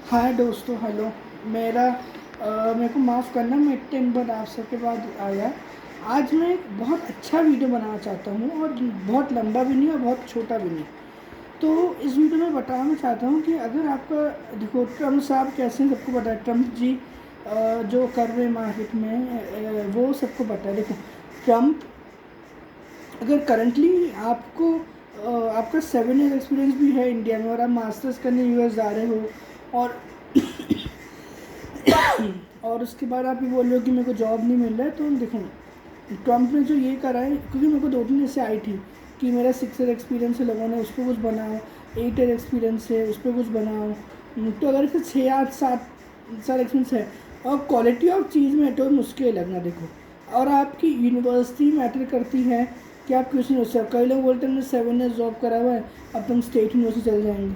हाय दोस्तों, हेलो। मेरे को माफ़ करना, मैं इतने दिन बाद आप सबके बाद आया। आज मैं एक बहुत अच्छा वीडियो बनाना चाहता हूँ, और बहुत लंबा भी नहीं और बहुत छोटा भी नहीं। तो इस वीडियो में बताना चाहता हूँ कि अगर आपका, देखो, ट्रम्प साहब कैसे हैं सबको पता है। ट्रम्प जी जो कर रहे हैं मार्केट में, वो सबको पता है। देखो, ट्रम्प अगर करंटली आपका 7 ईयर एक्सपीरियंस भी है इंडिया में, और आप मास्टर्स करने यूएस जा रहे हो, और और उसके बाद आप ये बोल रहे हो कि मेरे को जॉब नहीं मिल रहा है, तो देखो, ट्रम्प ने जो ये करा है, क्योंकि मेरे को 2 दिन ऐसे आई थी कि मेरा 6 ईयर एक्सपीरियंस है, लोगों ने उस पर कुछ बनाओ, 8 ईयर एक्सपीरियंस है उस पर कुछ बनाओ। तो अगर इसे 6 8 7 साल एक्सपीरियंस है और क्वालिटी ऑफ चीज़ में है, तो मुश्किल है लगना। देखो, और आपकी यूनिवर्सिटी मैटर करती है कि आप किस यूनिवर्सिटी। कई लोग बोलते हैं हमने 7 ईयर जॉब करा हुआ है, अब तुम स्टेट यूनिवर्सिटी चले जाएंगे।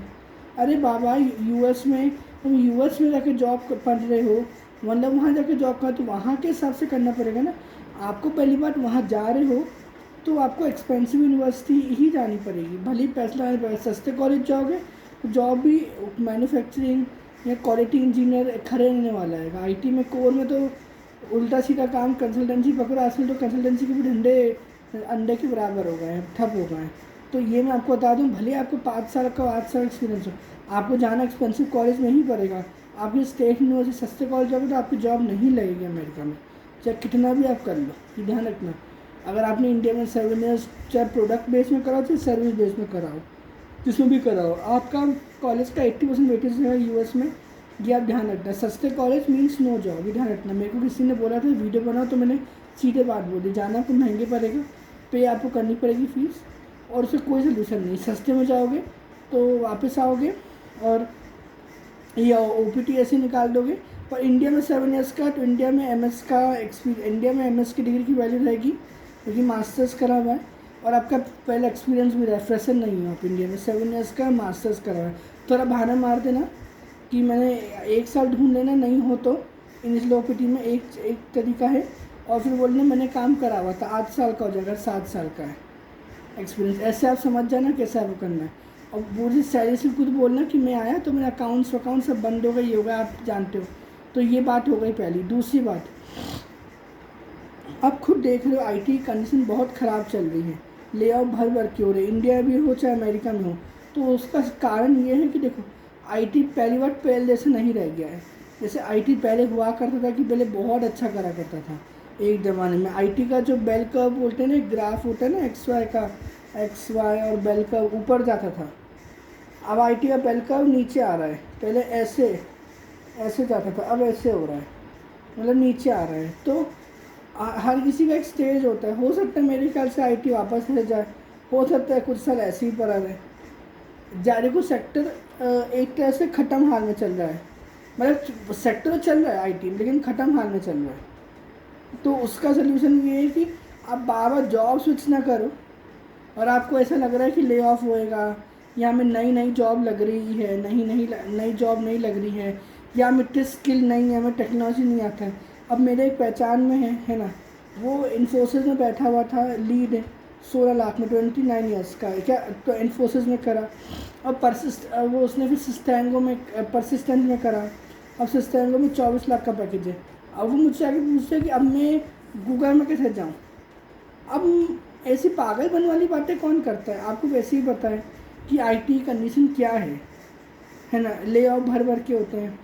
अरे बाबा, यूएस में तुम यूएस में जाके जॉब पढ़ रहे हो, मतलब वहाँ जाके जॉब कर, तो वहाँ के हिसाब से करना पड़ेगा ना। आपको पहली बात, वहाँ जा रहे हो तो आपको एक्सपेंसिव यूनिवर्सिटी ही जानी पड़ेगी, भले ही पैसा लाने पड़ेगा। सस्ते कॉलेज जाओगे तो जॉब भी मैन्युफैक्चरिंग या क्वालिटी इंजीनियर खड़े रहने वाला है। आईटी में, कोर में तो उल्टा सीधा काम, कंसल्टेंसी पकड़ो। आजकल तो कंसल्टेंसी के भी धंधे अंडे के बराबर हो गए हैं, ठप हो गए हैं। तो ये मैं आपको बता दूं, भले आपको 5 साल का 8 साल एक्सपीरियंस हो, आपको जाना एक्सपेंसिव कॉलेज में ही पड़ेगा। आप ये स्टेट यूनिवर्सिटी सस्ते कॉलेज जाओगे तो आपकी जॉब नहीं लगेगी अमेरिका में, चाहे कितना भी आप कर लो। ये ध्यान रखना। अगर आपने इंडिया में 7 ईयर्स चाहे प्रोडक्ट बेस में कराओ चाहे सर्विस बेस में कराओ, जिसमें भी कराओ, आपका कॉलेज का 80% वेटेज है यूएस में। ये आप ध्यान रखना। सस्ते कॉलेज मीन्स नो जॉब, ये ध्यान रखना। मेरे को किसी ने बोला था वीडियो बनाओ, तो मैंने सीधे बात बोली, जाना आपको महंगे पड़ेगा, पे आपको करनी पड़ेगी फीस, और उससे कोई सोल्यूशन नहीं। सस्ते में जाओगे तो वापस आओगे और ये ओपीटी ऐसे निकाल दोगे। पर इंडिया में 7 ईयर्स का, तो इंडिया में एमएस का एक्सपीरियंस, इंडिया में एमएस की डिग्री की वैल्यू रहेगी, क्योंकि मास्टर्स करा हुआ है और आपका पहला एक्सपीरियंस भी रहा है। फ्रेशर नहीं हो आप इंडिया में, 7 ईयर्स का मास्टर्स करा हुआ है। थोड़ा बहाना मार देना कि मैंने 1 साल ढूंढ लेना, नहीं हो तो इनिशियल ओपीटी में एक एक तरीका है, और फिर बोलना मैंने काम करा हुआ था, 8 साल का हो जाएगा, 7 साल का है एक्सपीरियंस। ऐसे आप समझ जाना कैसे आपको करना है। और पूरी सैलरी से खुद बोलना कि मैं आया तो मेरा अकाउंट सब बंद हो गई, ये हो गया, आप जानते हो। तो ये बात हो गई पहली। दूसरी बात, आप खुद देख रहे हो आईटी कंडीशन बहुत ख़राब चल रही है, ले ऑफ भर भर के हो रहे, इंडिया भी हो चाहे अमेरिका में हो। तो उसका कारण ये है कि देखो, आईटी पहली बार पहले जैसे नहीं रह गया है। जैसे आईटी पहले हुआ करता था कि पहले बहुत अच्छा करा करता था। एक ज़माने में आईटी का जो बेल कर्व बोलते हैं ना, एक ग्राफ होता है ना एक्स वाई का, एक्स वाई और बेल कर्व ऊपर जाता था। अब आईटी का बेल कर्व नीचे आ रहा है। पहले ऐसे ऐसे जाता था, अब ऐसे हो रहा है, मतलब नीचे आ रहा है। तो हर किसी का एक स्टेज होता है। हो सकता है मेरे ख्याल से आईटी वापस रह जाए, हो सकता है कुछ साल ऐसे ही पड़ा रहे। जारी को सेक्टर एक तरह से ख़त्म हाल में चल रहा है, मतलब सेक्टर तो चल रहा है आईटी में, लेकिन ख़त्म हाल में चल रहा है। तो उसका सलूशन ये है कि आप बार बार जॉब स्विच ना करो, और आपको ऐसा लग रहा है कि ले ऑफ होएगा, या हमें नई नई जॉब लग रही है, नई जॉब नहीं लग रही है, या हमें इतनी स्किल नहीं है, हमें टेक्नोलॉजी नहीं आता है। अब मेरे एक पहचान में है ना, वो इन्फोसिस में बैठा हुआ था, लीड 16 लाख में, 29 ईयर्स का है क्या, तो इन्फोसिस में करा। अब वो उसने फिर सिस्टेंगो में, परसिस्टेंट में करा। अब सिस्टेंगो में 24 लाख का पैकेज है। अब वो मुझसे आके पूछते हैं कि अब मैं गूगल में कैसे जाऊँ। अब ऐसी पागलपन वाली बातें कौन करता है। आपको वैसे ही पता है कि आईटी कंडीशन क्या है ना, ले ऑफ भर भर के होते हैं।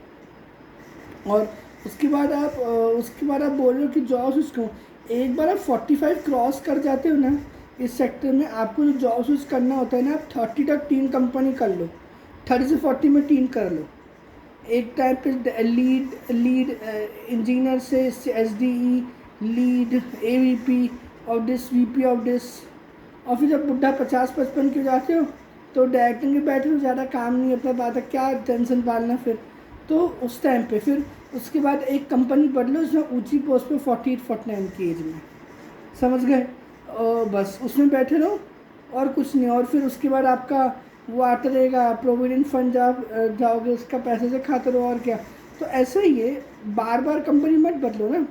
और उसके बाद आप बोल रहे हो कि जॉब स्विच करो। एक बार आप 45 क्रॉस कर जाते हो ना इस सेक्टर में, आपको जो जॉब स्विच करना होता है ना, आप 30 तक 3 कंपनी कर लो, 30 से 40 में 3 कर लो। एक टाइम पे लीड इंजीनियर से SDE, lead AVP of this, VP of this. और फिर जब बुढ़ा 50 55 के हो जाते हो तो डायरेक्टर के बैठे हो, ज़्यादा काम नहीं अपना बात है, क्या टेंशन पालना फिर। तो उस टाइम पे फिर उसके बाद एक कंपनी बदलो उसमें ऊंची पोस्ट पे 48 49 की एज में, समझ गए। और बस उसमें बैठे रहो और कुछ नहीं। और फिर उसके बाद आपका वो आता रहेगा, प्रोविडेंट फंड जाओगे, उसका पैसे से खाते रहो, और क्या। तो ऐसा ही है, बार बार कंपनी मत बदलो ना।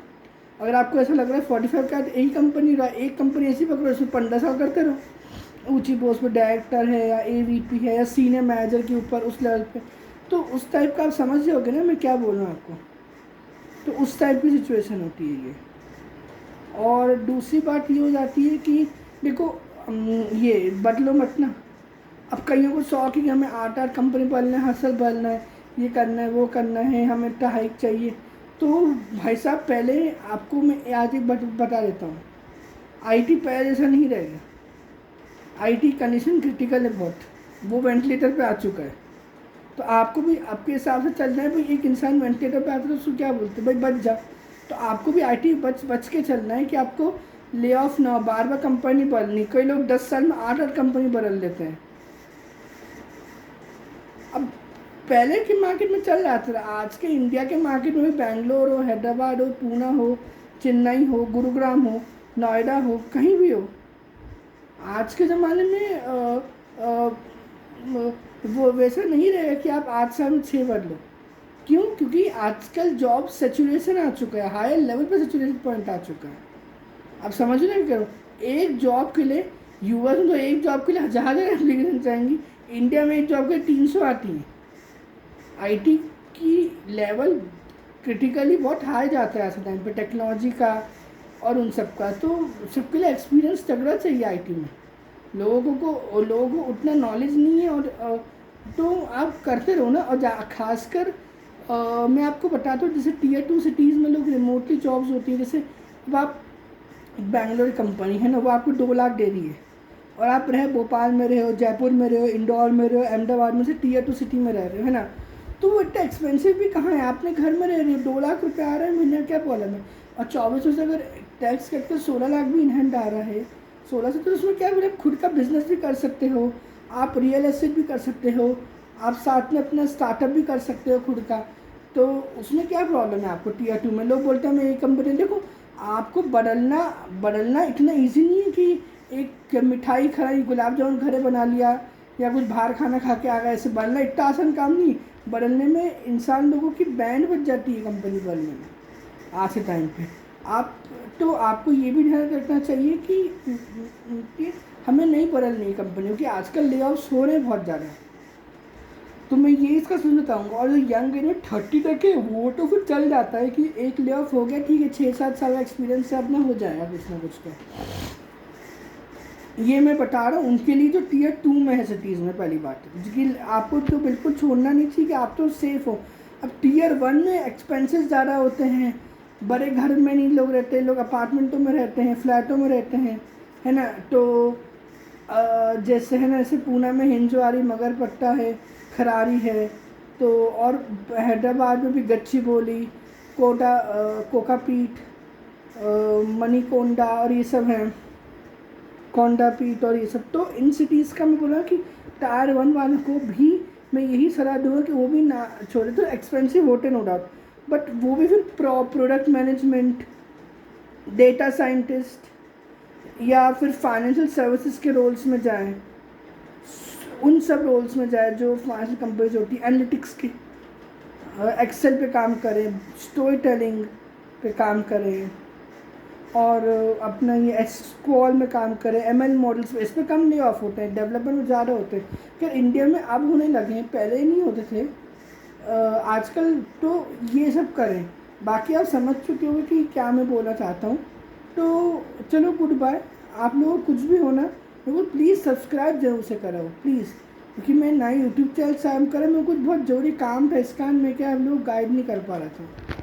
अगर आपको ऐसा लग रहा है 45 का, एक कंपनी रहा, एक कंपनी ऐसी पकड़ो इसमें 15 साल करते रहो, ऊंची पोस्ट पे डायरेक्टर है या एवीपी है या सीनियर मैनेजर के ऊपर उस लेवल पे। तो उस टाइप का आप समझ जाओगे ना मैं क्या बोल रहा हूँ आपको। तो उस टाइप की सिचुएशन होती है ये। और दूसरी बात ये हो जाती है कि देखो ये बदलो मत ना। अब कईयों को शौक है कि हमें 8 कंपनी बनना है, हसल बनना है, ये करना है, वो करना है, हमें इतना हाइक चाहिए। तो भाई साहब पहले आपको मैं आज ही बता देता हूँ, आईटी पहले जैसा नहीं रहेगा। आईटी कंडीशन क्रिटिकल है बहुत, वो वेंटिलेटर पे आ चुका है। तो आपको भी आपके हिसाब से चलना है। भाई एक इंसान वेंटिलेटर पे आता है तो उसको क्या बोलते हैं, भाई बच जा। तो आपको भी आईटी बच के चलना है कि आपको ले ऑफ ना, बार बार कंपनी बदलनी। कई लोग 10 साल में 8 कंपनी बदल लेते हैं। अब पहले के मार्केट में चल रहा था, आज के इंडिया के मार्केट में भी बेंगलोर हो, हैदराबाद हो, पूना हो, चेन्नई हो, गुरुग्राम हो, नोएडा हो, कहीं भी हो, आज के ज़माने में वो वैसा नहीं रहेगा कि आप 8 साल में 6 बदलो। क्यों? क्योंकि आजकल जॉब सेचुरेशन आ चुका है, हायर लेवल पर सेचुरेशन पॉइंट आ चुका है। आप समझ रहे करो, एक जॉब के लिए यूएस में तो एक जॉब के लिए 1000 एप्लीकेशन चाहिएंगी, इंडिया में एक जॉब के लिए 300 आती हैं। आईटी की लेवल क्रिटिकली बहुत हाई जाता है ऐसे टाइम पे, टेक्नोलॉजी का और उन सब का। तो सबके लिए एक्सपीरियंस तगड़ा चाहिए आईटी में। लोगों को उतना नॉलेज नहीं है। और तो आप करते रहो ना। और खासकर मैं आपको बताता हूँ, जैसे Tier 2 सिटीज़ में लोग रिमोटली जॉब्स होती है। जैसे अब आप बैंगलोर कंपनी है ना, वो आपको 2 लाख दे रही है, और आप रहे भोपाल में रहे हो, जयपुर में रहे हो, इंदौर में रहे हो, अहमदाबाद में से Tier 2 सिटी में रह रहे हो, है ना। तो वो इतना एक्सपेंसिव भी कहाँ है, आपने घर में रह रही हो, 2 लाख रुपये आ रहा है महीने, क्या प्रॉब्लम है। और 2400 से अगर टैक्स कट कर 16 लाख भी इन हैंड आ रहा है, 16 से, तो उसमें क्या है, खुद का बिजनेस भी कर सकते हो आप, रियल एस्टेट भी कर सकते हो आप, साथ में अपना स्टार्टअप भी कर सकते हो खुद का। तो उसमें क्या प्रॉब्लम है आपको। Tier 2 में लोग बोलते हैं मैं एक कंपनी, देखो आपको बदलना इतना ईजी नहीं है कि एक मिठाई खाई, गुलाब जामुन घरे बना लिया या कुछ बाहर खाना खा के आ गया, ऐसे बदलना इतना आसान काम नहीं। बदलने में इंसान लोगों की बैंड बच जाती है कंपनी बदलने में आज के टाइम पे। आप तो आपको ये भी ध्यान रखना चाहिए कि हमें नहीं बदलनी है कंपनी, क्योंकि आजकल ले ऑफ्स हो रहे हैं बहुत ज़्यादा। तो मैं ये इसका सुनना चाहूँगा। और जो यंग एज में 30 तक है, वो तो फिर चल जाता है कि एक ले ऑफ हो गया, ठीक है, 6-7 साल का एक्सपीरियंस से अपना हो जाएगा कुछ ना कुछ का। ये मैं बता रहा हूँ उनके लिए जो Tier 2 में है सिटीज़ में। पहली बात कि आपको तो बिल्कुल छोड़ना नहीं चाहिए कि आप तो सेफ़ हो। अब Tier 1 में एक्सपेंसेस ज़्यादा होते हैं, बड़े घर में नहीं लोग रहते, लोग अपार्टमेंटों में रहते हैं, फ्लैटों में रहते हैं, है ना। तो जैसे है ना, जैसे पूना में हिंजवाड़ी, मगरपट्टा है, खरारी है, तो और हैदराबाद में भी गच्चीबोली, कोकापीट, मणिकोंडा और ये सब हैं, कोंडापीट और ये सब। तो इन सिटीज़ का मैं बोला कि Tier 1 वालों को भी मैं यही सलाह दूँगा कि वो भी ना छोड़े। तो एक्सपेंसिव होते नो डाउट, बट वो भी फिर प्रोडक्ट मैनेजमेंट, डेटा साइंटिस्ट या फिर फाइनेंशियल सर्विसेज के रोल्स में जाएं, उन सब रोल्स में जाए जो फाइनेंशियल कंपनीज होती है, एनालिटिक्स की, एक्सेल पे काम करें, स्टोरी टेलिंग पे काम करें, और अपना ये एसक्यूएल में काम करें, ML मॉडल्स पे। इस पर कम ले ऑफ होते हैं, डेवलपमेंट में ज़्यादा होते हैं। फिर इंडिया में अब होने लगे हैं, पहले नहीं होते थे आजकल। तो ये सब करें। बाकी आप समझ चुके हो कि क्या मैं बोलना चाहता हूँ। तो चलो गुड बाय। आप लोग कुछ भी होना, मेरे को प्लीज़ सब्सक्राइब जरूर से करो प्लीज़, क्योंकि मैं नया यूट्यूब चैनल साइम करा, मेरे कुछ बहुत ज़रूरी काम था, इस कारण मैं क्या आप लोग गाइड नहीं कर पा रहा था।